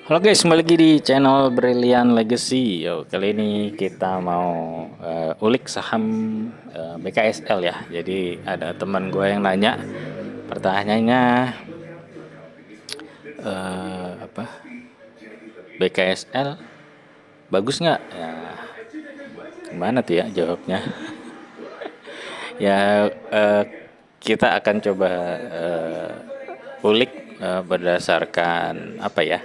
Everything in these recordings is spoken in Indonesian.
Halo guys, kembali lagi di channel Brilliant Legacy. Yo, kali ini kita mau ulik saham BKSL ya. Jadi ada teman gue yang nanya, pertanyaannya apa? BKSL bagus nggak? Ya, gimana tuh ya jawabnya? Ya kita akan coba ulik berdasarkan apa ya?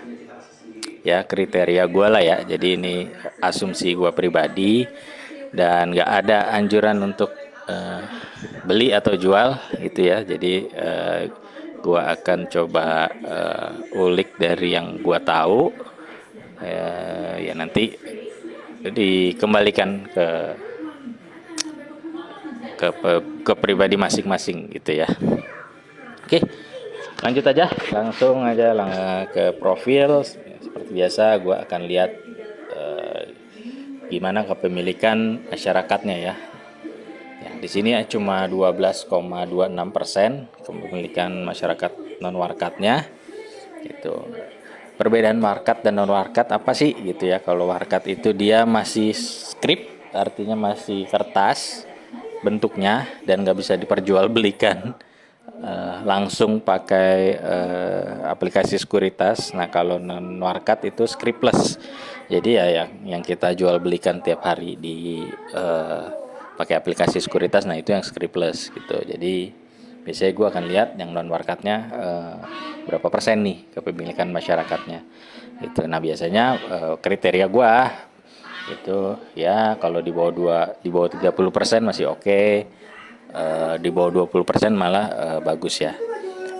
Ya kriteria gue lah ya, jadi ini asumsi gue pribadi dan nggak ada anjuran untuk beli atau jual gitu ya. Jadi gue akan coba ulik dari yang gue tahu, ya nanti dikembalikan ke pribadi masing-masing gitu ya. Oke, lanjut aja, langsung aja ke profil. Seperti biasa, gue akan lihat gimana kepemilikan masyarakatnya ya. Ya, di sini cuma 12,26% kepemilikan masyarakat non warkatnya. Gitu. Perbedaan warkat dan non warkat apa sih gitu ya? Kalau warkat itu dia masih script, artinya masih kertas bentuknya dan nggak bisa diperjualbelikan langsung pakai aplikasi sekuritas. Nah kalau non warkat itu scriptless, jadi ya yang kita jual belikan tiap hari di pakai aplikasi sekuritas. Nah itu yang scriptless gitu. Jadi biasanya gue akan lihat yang non warkatnya berapa persen nih kepemilikan masyarakatnya gitu. Nah biasanya kriteria gue itu ya kalau di bawah 30% masih oke. Di bawah 20% malah bagus ya.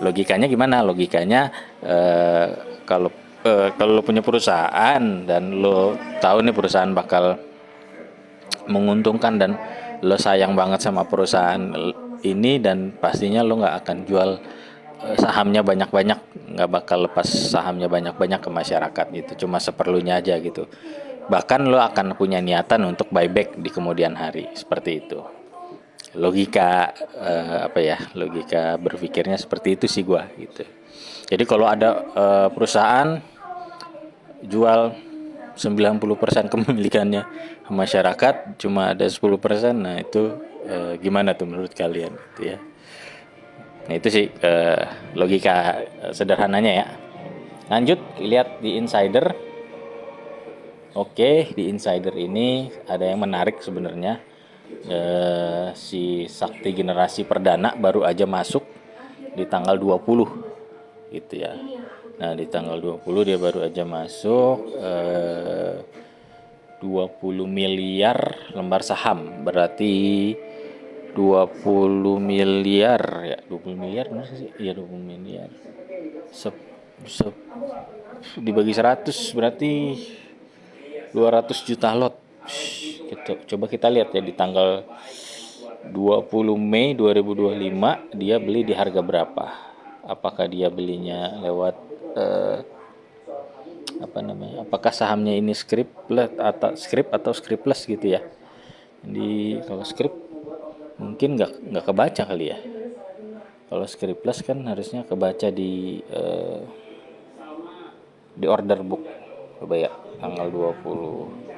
Logikanya gimana? Logikanya eh, kalau kalau lo punya perusahaan dan lo tahu nih perusahaan bakal menguntungkan dan lo sayang banget sama perusahaan ini, dan pastinya lo nggak akan jual sahamnya banyak-banyak, nggak bakal lepas sahamnya banyak-banyak ke masyarakat gitu, cuma seperlunya aja gitu. Bahkan lo akan punya niatan untuk buyback di kemudian hari, seperti itu logika apa ya, logika berpikirnya seperti itu sih gua gitu. Jadi kalau ada perusahaan jual 90% kepemilikannya masyarakat, cuma ada 10%, nah itu gimana tuh menurut kalian gitu ya. Nah itu sih logika sederhananya ya. Lanjut lihat di insider. Oke, di insider ini ada yang menarik sebenarnya. Si Sakti Generasi Perdana baru aja masuk di tanggal 20 gitu ya. Nah, di tanggal 20 dia baru aja masuk 20 miliar lembar saham. Berarti 20 miliar ya, 20 miliar benar sih? Iya 20 miliar. Sep, sep, dibagi 100 berarti 200 juta lot. Coba kita lihat ya di tanggal 20 Mei 2025 dia beli di harga berapa? Apakah dia belinya lewat apa namanya? Apakah sahamnya ini script atau scriptless gitu ya? Jadi kalau script mungkin nggak kebaca kali ya. Kalau scriptless kan harusnya kebaca di order book. Coba ya, tanggal 20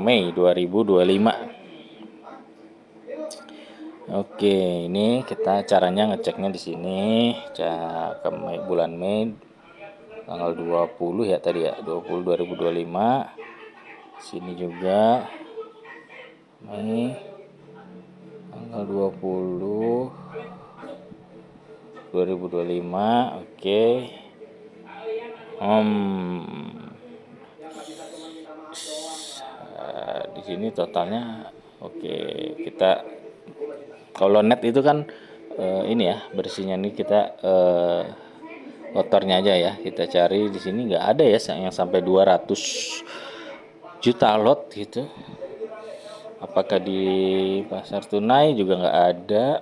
Mei 2025. Oke, ini kita caranya ngeceknya di sini. Cak ke bulan Mei tanggal 20 ya tadi ya, 20 2025. Sini juga Mei tanggal 20 2025. Oke. Di sini totalnya oke, kita kalau net itu kan ini ya bersihnya nih kita kotornya aja ya kita cari. Di sini nggak ada ya yang sampai 200 juta lot gitu. Apakah di pasar tunai juga nggak ada,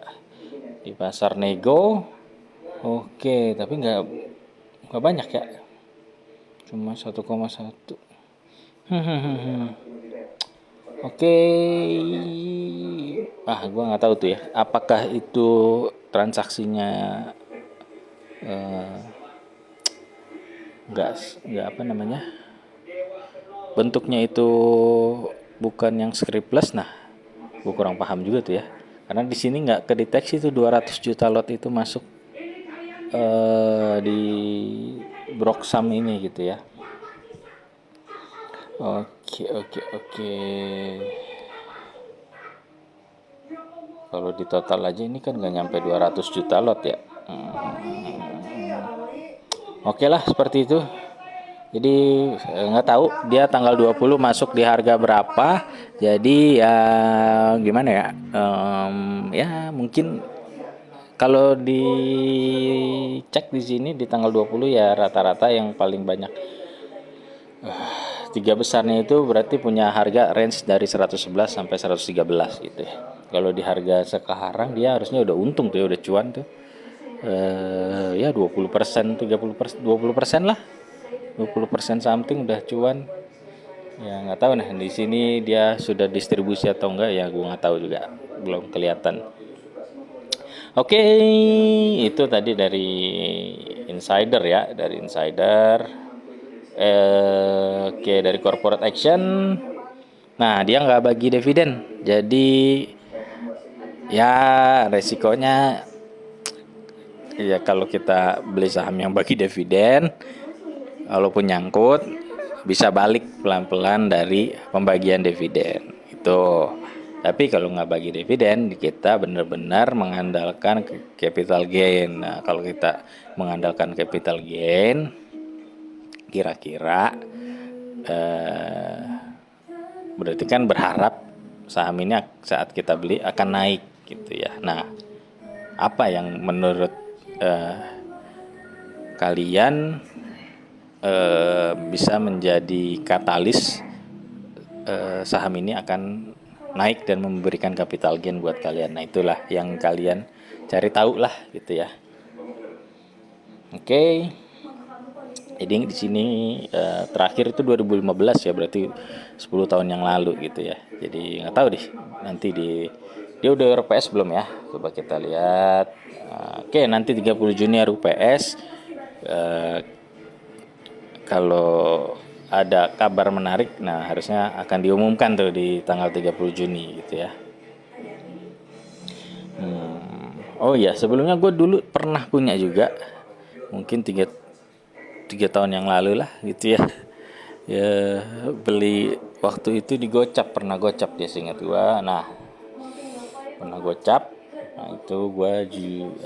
di pasar nego oke, tapi nggak banyak ya, cuma 1,1. Oke, gua nggak tahu tuh ya apakah itu transaksinya nggak apa namanya, bentuknya itu bukan yang scriptless. Nah, gue kurang paham juga tuh ya, karena di sini nggak kedeteksi tuh 200 juta lot itu masuk di Broxam ini gitu ya. Oke. Kalau di total aja ini kan nggak nyampe 200 juta lot ya. Oke lah, seperti itu. Jadi nggak tahu dia tanggal 20 masuk di harga berapa. Jadi ya gimana ya? Ya mungkin kalau dicek di sini di tanggal 20 ya rata-rata yang paling banyak tiga besarnya itu berarti punya harga range dari 111 sampai 113 gitu ya. Kalau di harga sekarang dia harusnya udah untung tuh ya, udah cuan tuh. Ya 20%, 30%, 20% lah. 20% something udah cuan. Ya nggak tahu nah di sini dia sudah distribusi atau enggak ya, gue nggak tahu juga, belum kelihatan. Oke, itu tadi dari insider ya, dari insider. Oke, dari corporate action. Nah, dia nggak bagi dividen, jadi ya resikonya ya kalau kita beli saham yang bagi dividen, walaupun nyangkut bisa balik pelan-pelan dari pembagian dividen itu. Tapi kalau nggak bagi dividen, kita benar-benar mengandalkan capital gain. Nah, kalau kita mengandalkan capital gain, kira-kira berarti kan berharap saham ini saat kita beli akan naik gitu ya. Nah, apa yang menurut kalian bisa menjadi katalis saham ini akan naik dan memberikan capital gain buat kalian? Nah, itulah yang kalian cari tahu lah gitu ya. Oke. Jadi di sini terakhir itu 2015 ya, berarti 10 tahun yang lalu gitu ya. Jadi nggak tahu deh nanti dia udah RPS belum ya? Coba kita lihat. Oke, nanti 30 Juni RPS. Kalau ada kabar menarik, nah harusnya akan diumumkan tuh di tanggal 30 Juni gitu ya. Oh iya, sebelumnya gue dulu pernah punya juga, mungkin tiga tahun yang lalu lah gitu ya. Ya beli waktu itu di Gocap, pernah Gocap dia seingat gue. Nah, pernah Gocap. Nah, itu gue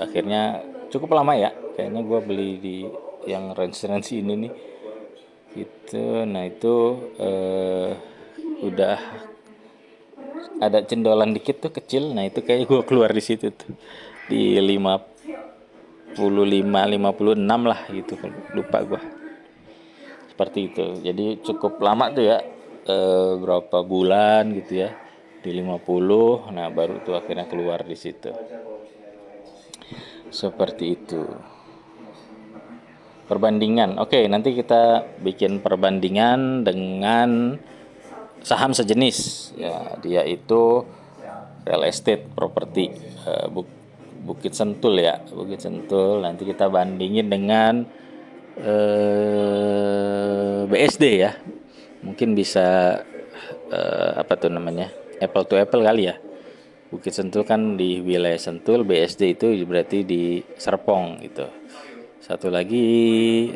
akhirnya cukup lama ya. Kayaknya gue beli di yang range ini nih. Gitu. Nah, itu udah ada cendolan dikit tuh kecil. Nah, itu kayak gue keluar di situ tuh. Di 56 lah gitu, lupa gue. Seperti itu. Jadi cukup lama tuh ya, berapa bulan gitu ya, di 50. Nah, baru tuh akhirnya keluar di situ. Seperti itu. Perbandingan. Oke, nanti kita bikin perbandingan dengan saham sejenis ya, dia itu real estate properti, Bukit Sentul ya, Bukit Sentul. Nanti kita bandingin dengan BSD ya, mungkin bisa apa tuh namanya, apple to apple kali ya. Bukit Sentul kan di wilayah Sentul, BSD itu berarti di Serpong gitu. Satu lagi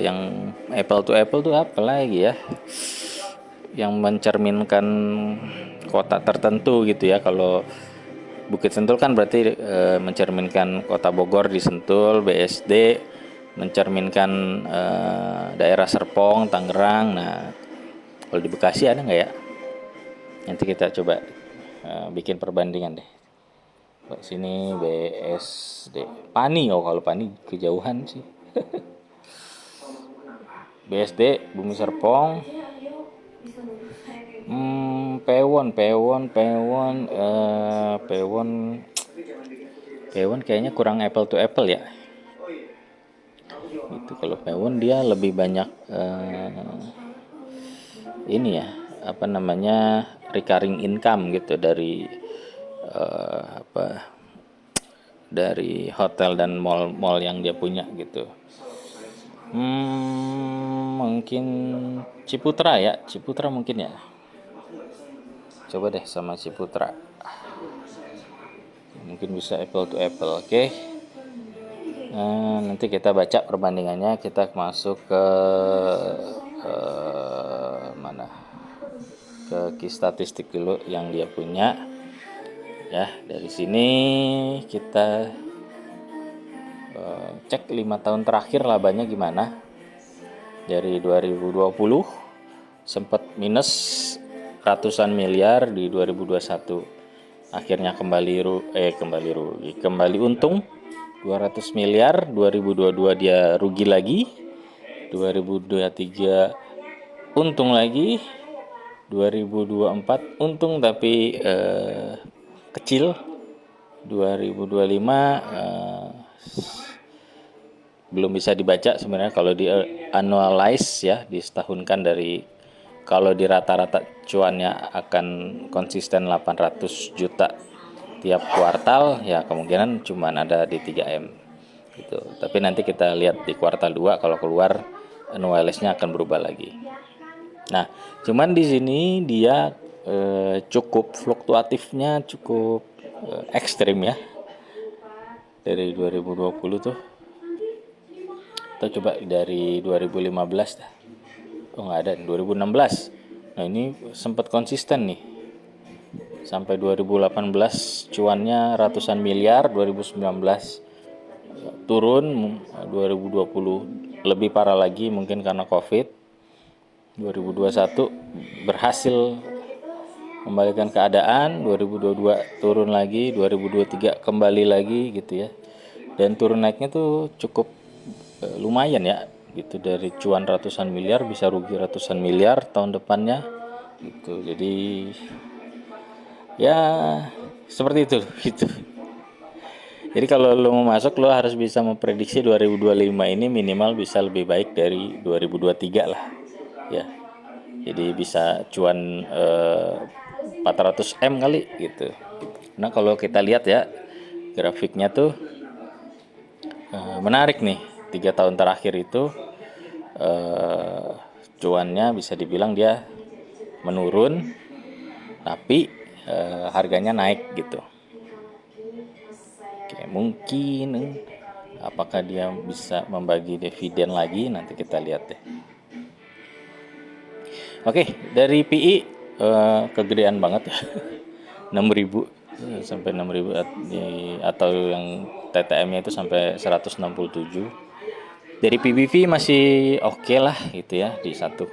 yang apple to apple tuh apa lagi ya, yang mencerminkan kota tertentu gitu ya. Kalau Bukit Sentul kan berarti mencerminkan kota Bogor di Sentul, BSD mencerminkan daerah Serpong, Tangerang. Nah, kalau di Bekasi ada nggak ya? Nanti kita coba bikin perbandingan deh. Sini BSD, Pani, kalau Pani kejauhan sih. BSD Bumi Serpong, Pewon kayaknya kurang apple to apple ya. Itu kalau Pewon dia lebih banyak ini ya, apa namanya, recurring income gitu dari dari hotel dan mall yang dia punya gitu. Mungkin Ciputra ya, Ciputra mungkin ya. Coba deh sama Ciputra. Mungkin bisa apple to apple, oke. Nanti kita baca perbandingannya, kita masuk ke mana? Ke key statistik dulu yang dia punya. Ya, dari sini kita cek 5 tahun terakhir labanya gimana. Dari 2020 sempat minus ratusan miliar, di 2021 akhirnya kembali untung 200 miliar, 2022 dia rugi lagi, 2023 untung lagi, 2024 untung tapi kecil, 2025 belum bisa dibaca sebenarnya kalau di annualize ya, disetahunkan dari, kalau di rata-rata cuannya akan konsisten 800 juta tiap kuartal ya, kemungkinan cuma ada di 3M gitu. Tapi nanti kita lihat di kuartal 2 kalau keluar annualize-nya akan berubah lagi. Nah, cuman di sini dia cukup fluktuatifnya cukup ekstrim ya. Dari 2020 tuh. Kita coba dari 2015 dah. Oh, nggak ada, 2016. Nah, ini sempat konsisten nih. Sampai 2018 cuannya ratusan miliar, 2019 turun, 2020 lebih parah lagi mungkin karena Covid. 2021 berhasil membalikan keadaan, 2022 turun lagi, 2023 kembali lagi gitu ya. Dan turun naiknya tuh cukup lumayan ya gitu, dari cuan ratusan miliar bisa rugi ratusan miliar tahun depannya gitu. Jadi ya seperti itu gitu. Jadi kalau lo mau masuk, lo harus bisa memprediksi 2025 ini minimal bisa lebih baik dari 2023 lah ya. Jadi bisa cuan 400 M kali gitu. Nah, kalau kita lihat ya grafiknya tuh menarik nih. 3 tahun terakhir itu cuannya bisa dibilang dia menurun, tapi harganya naik gitu. Oke, mungkin apakah dia bisa membagi dividen lagi, nanti kita lihat deh. Oke, dari PI kegedean banget ya. 6.000 sampai 6.000 atau yang TTM-nya itu sampai 167. Dari PBV masih oke lah gitu ya, di 1,47.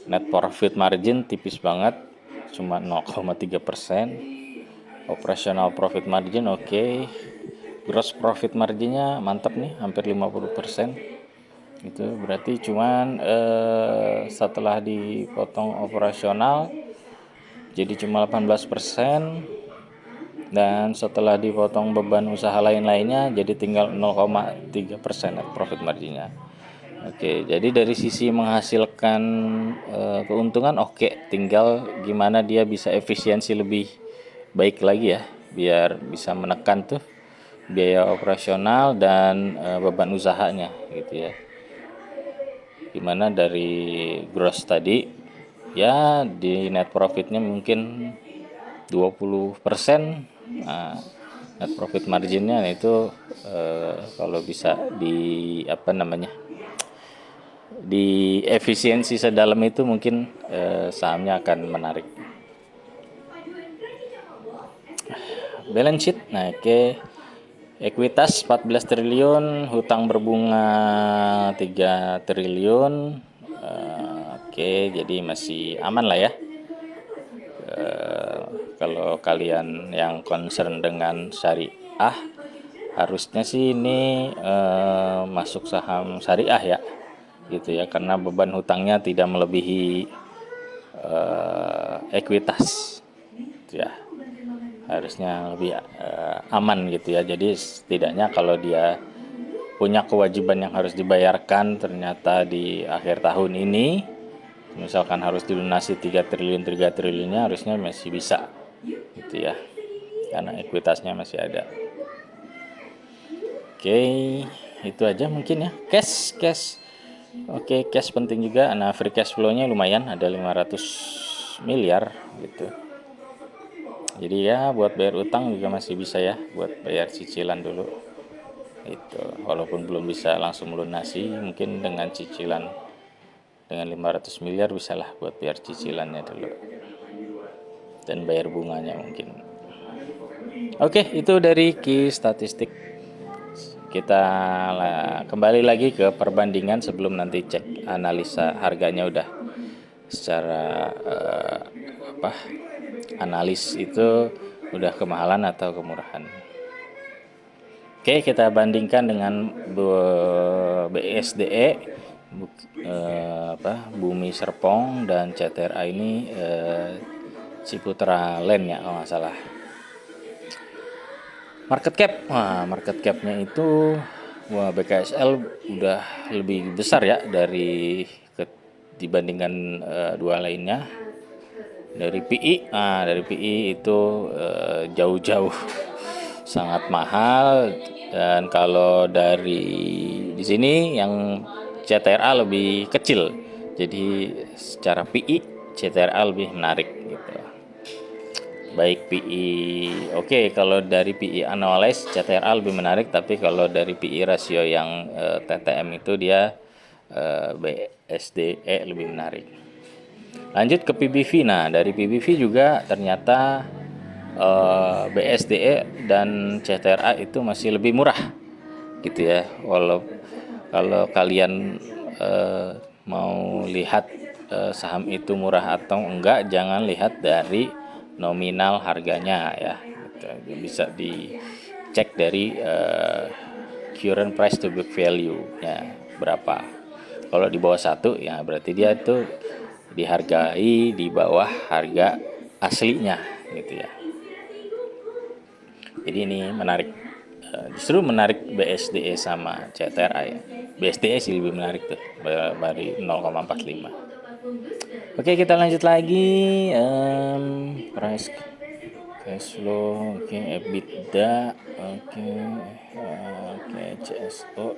Net profit margin tipis banget, cuma 0,3%. Operational profit margin oke. Gross profit marginnya mantap nih, hampir 50%. Itu berarti cuman setelah dipotong operasional jadi cuma 18%, dan setelah dipotong beban usaha lain-lainnya jadi tinggal 0,3% net profit marginnya. Oke, jadi dari sisi menghasilkan keuntungan oke, tinggal gimana dia bisa efisiensi lebih baik lagi ya, biar bisa menekan tuh biaya operasional dan beban usahanya gitu ya. Gimana dari gross tadi ya, di net profitnya mungkin 20%. Nah, net profit marginnya itu kalau bisa di di efisiensi sedalam itu mungkin sahamnya akan menarik. Balance sheet, nah oke. Ekuitas 14 triliun, hutang berbunga 3 triliun. Oke, jadi masih aman lah ya. Kalau kalian yang concern dengan syariah, harusnya sih ini masuk saham syariah ya gitu ya, karena beban hutangnya tidak melebihi ekuitas gitu ya, harusnya lebih aman gitu ya. Jadi setidaknya kalau dia punya kewajiban yang harus dibayarkan ternyata di akhir tahun ini, misalkan harus dilunasi 3 triliunnya, harusnya masih bisa gitu ya. karena ekuitasnya masih ada. Oke, itu aja mungkin ya. Cash. Oke, cash penting juga. Nah, free cash flow-nya lumayan, ada 500 miliar gitu. Jadi ya buat bayar utang juga masih bisa ya, buat bayar cicilan dulu. Itu walaupun belum bisa langsung melunasi, mungkin dengan cicilan dengan 500 miliar bisalah buat bayar cicilannya dulu. Dan bayar bunganya mungkin. Oke, itu dari Ki Statistik. Kita kembali lagi ke perbandingan sebelum nanti cek analisa harganya udah secara analis itu udah kemahalan atau kemurahan. Oke, kita bandingkan dengan BSDE Bumi Serpong dan CTRA ini Ciputra Land ya kalau nggak salah. Market capnya itu BKSL udah lebih besar ya dibandingkan dua lainnya. Dari PI itu jauh-jauh sangat mahal, dan kalau dari di sini yang CTRA lebih kecil, jadi secara PI CTRA lebih menarik gitu. Baik PI, oke, kalau dari PI annualized CTRA lebih menarik, tapi kalau dari PI rasio yang TTM itu dia BSDE lebih menarik. Lanjut ke PBV. Nah, dari PBV juga ternyata BSDE dan CTRA itu masih lebih murah gitu ya. Kalau kalian mau lihat saham itu murah atau enggak, jangan lihat dari nominal harganya ya. Gitu. Bisa dicek dari current price to book value ya, berapa. Kalau di bawah 1 ya berarti dia itu dihargai di bawah harga aslinya gitu ya. Jadi ini menarik, justru menarik BSDE sama CTRA ya. BSDE sih lebih menarik tuh, dari 0,45. Oke, kita lanjut lagi. Price cash flow, oke, EBITDA, oke, CSO.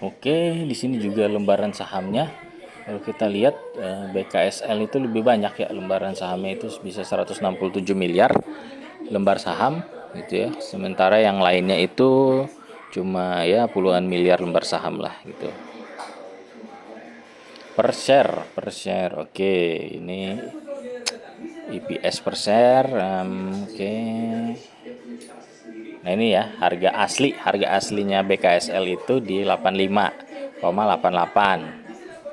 Oke, di sini juga lembaran sahamnya. Kalau kita lihat BKSL itu lebih banyak ya, lembaran sahamnya itu bisa 167 miliar lembar saham gitu ya. Sementara yang lainnya itu cuma ya puluhan miliar lembar saham lah gitu. Per share. Oke, ini EPS per share. Oke. Nah, ini ya harga aslinya BKSL itu di 85,88.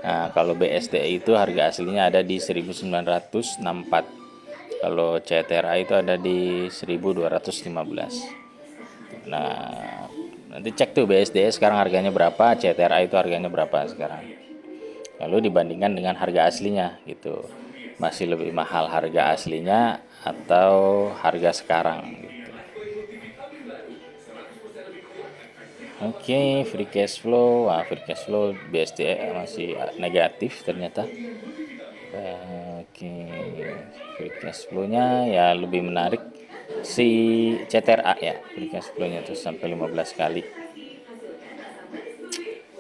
Nah, kalau BSDI itu harga aslinya ada di 1964. Kalau CTRA itu ada di 1215. Nah, nanti cek tuh BSDI sekarang harganya berapa, CTRA itu harganya berapa sekarang. Lalu dibandingkan dengan harga aslinya gitu. Masih lebih mahal harga aslinya atau harga sekarang gitu. Oke, free cash flow. Free cash flow BSDE masih negatif ternyata. Oke, free cash flow-nya ya lebih menarik si CTRA ya. Free cash flow-nya tuh sampai 15 kali.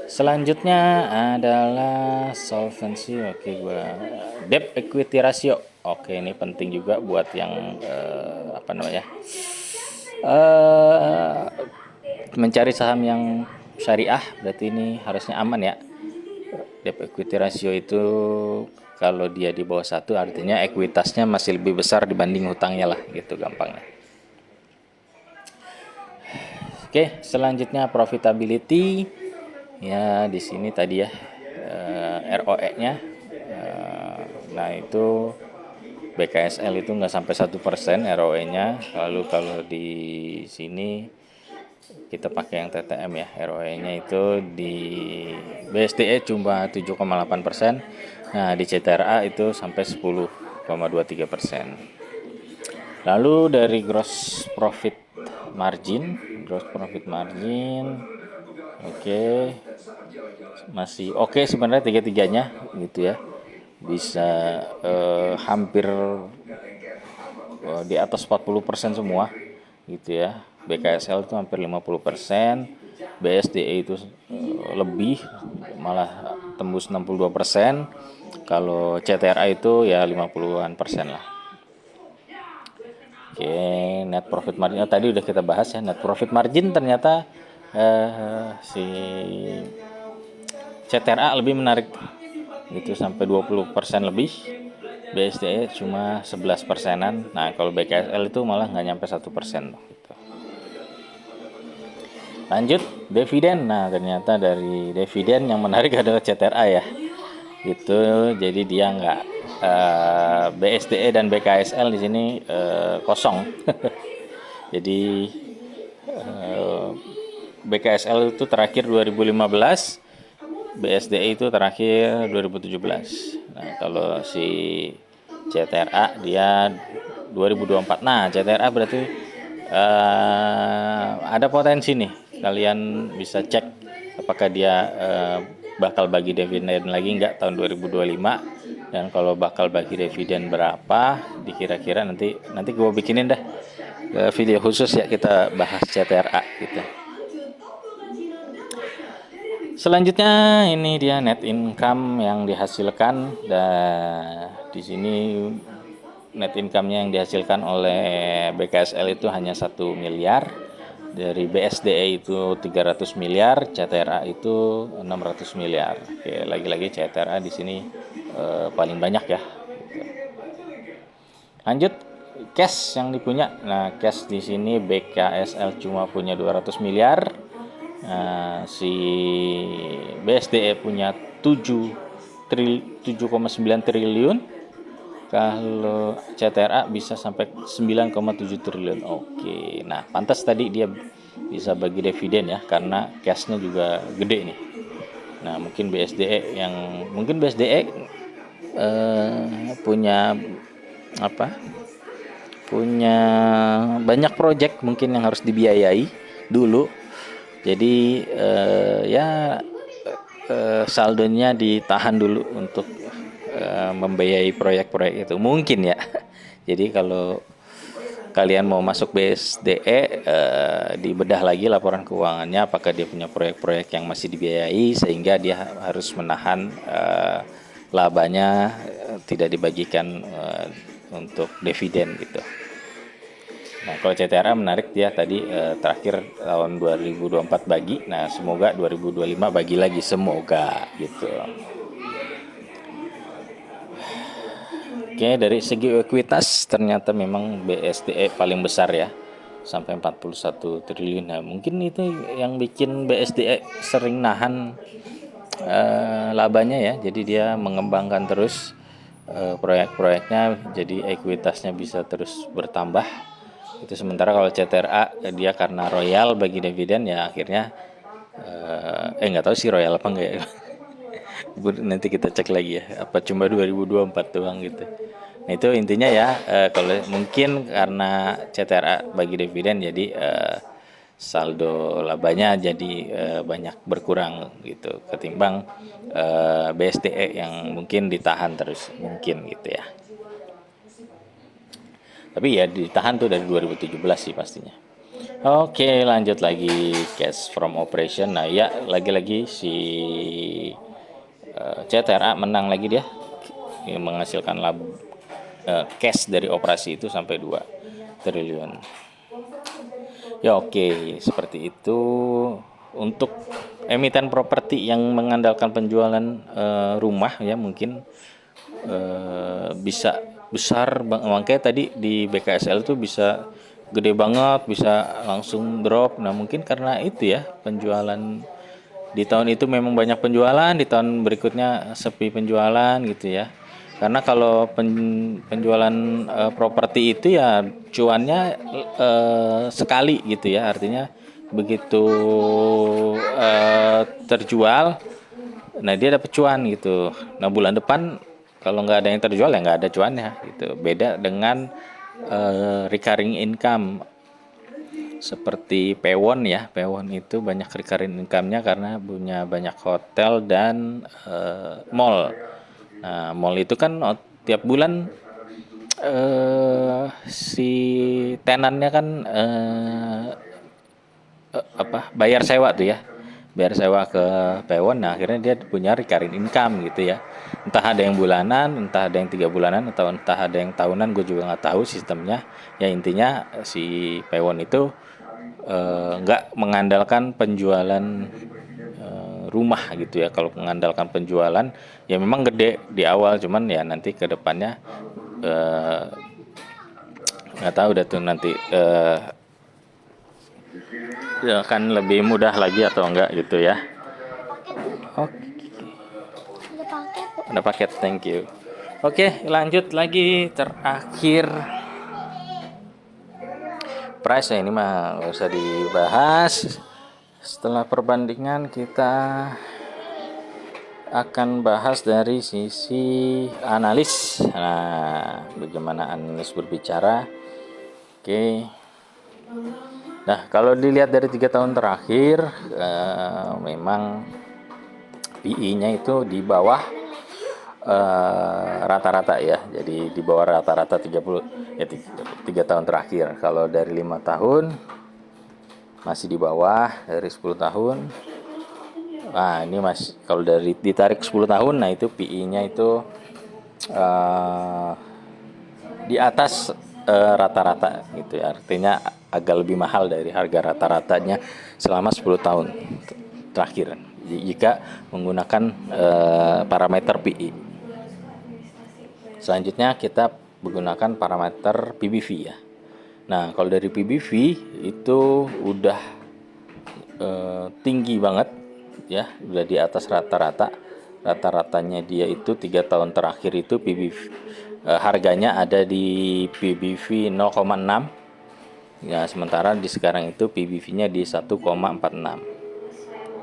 Selanjutnya adalah solvency. Oke, debt equity ratio. Oke, ini penting juga buat yang mencari saham yang syariah, berarti ini harusnya aman ya. Debt equity ratio itu kalau dia di bawah 1 artinya ekuitasnya masih lebih besar dibanding hutangnya lah gitu gampangnya. Oke, selanjutnya profitability. Ya, di sini tadi ya ROE-nya. Nah, itu BKSL itu nggak sampai 1% ROE-nya. Lalu kalau di sini kita pakai yang TTM ya, ROE-nya itu di BSDE cuma 7,8%. Nah, di CTRA itu sampai 10,23%. Lalu dari gross profit margin, oke, masih oke sebenarnya tiga-tiganya gitu ya. Bisa hampir di atas 40% semua gitu ya. BKSL itu hampir 50%, BSDE itu lebih, malah tembus 62%. Kalau CTRA itu ya 50-an persen lah. Oke, net profit margin tadi udah kita bahas ya. Net profit margin ternyata si CTRA lebih menarik gitu, sampai 20% lebih. BSDE cuma 11%-an. Nah, kalau BKSL itu malah nggak nyampe 1% gitu. Lanjut dividen. Nah, ternyata dari dividen yang menarik adalah CTRA ya. Gitu. Jadi dia nggak BSDE dan BKSL di sini kosong. Jadi BKSL itu terakhir 2015, BSDE itu terakhir 2017. Nah, kalau si CTRA dia 2024. Nah, CTRA berarti ada potensi nih. Kalian bisa cek apakah dia bakal bagi dividen lagi nggak tahun 2025, dan kalau bakal bagi dividen berapa, dikira-kira nanti gue bikinin dah video khusus ya, kita bahas CTRA gitu. Selanjutnya ini dia net income yang dihasilkan, dan di sini net income-nya yang dihasilkan oleh BKSL itu hanya 1 miliar, dari BSDE itu 300 miliar, CTRA itu 600 miliar. Oke, lagi-lagi CTRA di sini paling banyak ya. Lanjut cash yang dipunya. Nah, cash di sini BKSL cuma punya 200 miliar. Nah, si BSDE punya 7,9 triliun. Kalau CTRA bisa sampai 9,7 triliun. Oke, nah pantas tadi dia bisa bagi dividen ya, karena cashnya juga gede nih. Nah, mungkin BSDE punya apa? Punya banyak proyek mungkin yang harus dibiayai dulu. Jadi saldonya ditahan dulu untuk membiayai proyek-proyek itu mungkin ya. Jadi kalau kalian mau masuk BSDE, dibedah lagi laporan keuangannya, apakah dia punya proyek-proyek yang masih dibiayai sehingga dia harus menahan labanya tidak dibagikan untuk dividen gitu. Nah, kalau CTRA menarik, dia tadi terakhir tahun 2024 bagi. Nah, semoga 2025 bagi lagi, semoga gitu. Oke, dari segi ekuitas ternyata memang BSDE paling besar ya, sampai 41 triliun. Nah, mungkin itu yang bikin BSDE sering nahan labanya ya. Jadi dia mengembangkan terus proyek-proyeknya, jadi ekuitasnya bisa terus bertambah. Itu sementara kalau CTRA dia karena royal bagi dividen ya, akhirnya nggak tahu sih royal apa enggak ya. Nanti kita cek lagi ya, apa cuma 2024 doang gitu. Nah, itu intinya ya, kalau mungkin karena CTRA bagi dividen jadi saldo labanya jadi banyak berkurang gitu, ketimbang BSDE yang mungkin ditahan terus mungkin gitu ya. Tapi ya ditahan tuh dari 2017 sih pastinya. Oke, lanjut lagi cash from operation. Nah, ya lagi-lagi si CTRA menang lagi dia, menghasilkan cash dari operasi itu sampai 2 triliun. Ya oke, seperti itu untuk emiten properti yang mengandalkan penjualan rumah ya, mungkin bisa besar. Makanya tadi di BKSL itu bisa gede banget, bisa langsung drop. Nah, mungkin karena itu ya, penjualan di tahun itu memang banyak penjualan, di tahun berikutnya sepi penjualan gitu ya. Karena kalau penjualan properti itu ya cuannya sekali gitu ya, artinya begitu terjual, nah dia dapat cuan gitu. Nah, bulan depan kalau nggak ada yang terjual ya nggak ada cuannya gitu. Beda dengan recurring income seperti Pewon ya. Pewon itu banyak recurring income-nya karena punya banyak hotel dan mall. Nah, mall itu kan tiap bulan si tenannya kan bayar sewa tuh ya, bayar sewa ke Pewon. Nah akhirnya dia punya recurring income gitu ya, entah ada yang bulanan, entah ada yang 3 bulanan, atau entah ada yang tahunan, gue juga nggak tahu sistemnya. Ya intinya si Pewon itu nggak mengandalkan penjualan rumah gitu ya. Kalau mengandalkan penjualan ya memang gede di awal, cuman ya nanti ke depannya eh, nggak tahu udah tuh nanti ya akan lebih mudah lagi atau enggak gitu ya. Oke, ada paket, thank you. Oke, lanjut lagi terakhir price ya, ini mah nggak usah dibahas. Setelah perbandingan kita akan bahas dari sisi analis. Nah, bagaimana analis berbicara? Oke. Nah, kalau dilihat dari 3 tahun terakhir, memang PI-nya itu di bawah rata-rata ya. Jadi di bawah rata-rata 30 ya 3 tahun terakhir. Kalau dari 5 tahun masih di bawah, dari 10 tahun. Nah, ini Mas, kalau dari ditarik 10 tahun, nah itu PI-nya itu di atas rata-rata gitu ya. Artinya agak lebih mahal dari harga rata-ratanya selama 10 tahun terakhir jika menggunakan parameter PI. Selanjutnya kita menggunakan parameter PBV ya. Nah, kalau dari PBV itu udah tinggi banget ya, udah di atas rata-rata. Rata-ratanya dia itu 3 tahun terakhir itu PBV harganya ada di PBV 0,6 ya, sementara di sekarang itu PBV-nya di 1,46.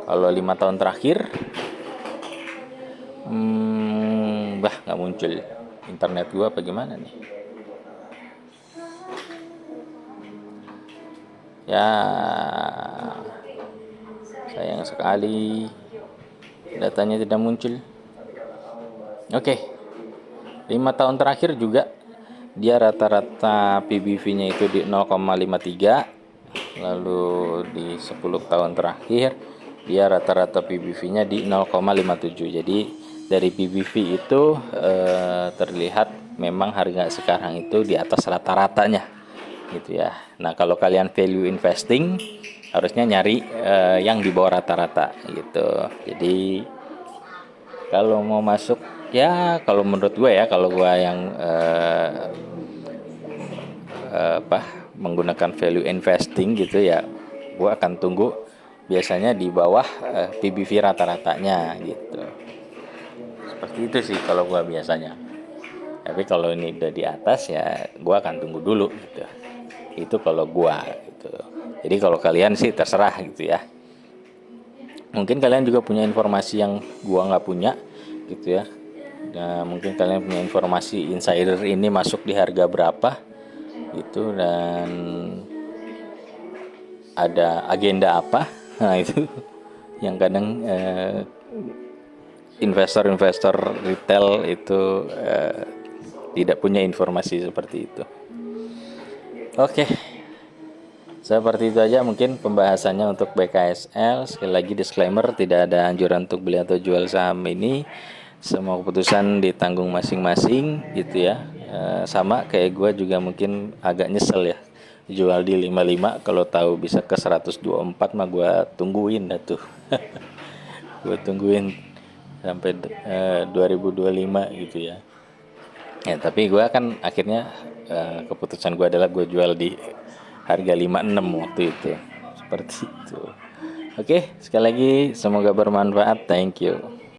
Kalau 5 tahun terakhir nggak muncul internet gua apa gimana nih ya, sayang sekali datanya tidak muncul. Oke, 5 tahun terakhir juga dia rata-rata PBV-nya itu di 0,53. Lalu di 10 tahun terakhir dia rata-rata PBV-nya di 0,57. Jadi dari PBV itu terlihat memang harga sekarang itu di atas rata-ratanya gitu ya. Nah, kalau kalian value investing harusnya nyari yang di bawah rata-rata gitu. Jadi kalau mau masuk ya, kalau menurut gue ya, kalau gue yang menggunakan value investing gitu ya, gue akan tunggu biasanya di bawah PBV rata-ratanya gitu. Seperti itu sih kalau gue biasanya. Tapi kalau ini udah di atas ya gue akan tunggu dulu gitu. Itu kalau gue gitu. Jadi kalau kalian sih terserah gitu ya. Mungkin kalian juga punya informasi yang gue nggak punya gitu ya. Nah, mungkin kalian punya informasi insider ini masuk di harga berapa gitu, dan ada agenda apa. Nah itu yang kadang investor-investor retail itu tidak punya informasi seperti itu. Oke, seperti itu aja mungkin pembahasannya untuk BKSL. Sekali lagi disclaimer, tidak ada anjuran untuk beli atau jual saham ini. Semua keputusan ditanggung masing-masing gitu ya. Sama kayak gue juga mungkin agak nyesel ya jual di 55, kalau tahu bisa ke 124 mah gue tungguin dah tuh. Gue tungguin sampai 2025 gitu ya. Ya tapi gue kan akhirnya keputusan gue adalah gue jual di harga 56 waktu itu. Seperti itu. Oke, sekali lagi semoga bermanfaat. Thank you.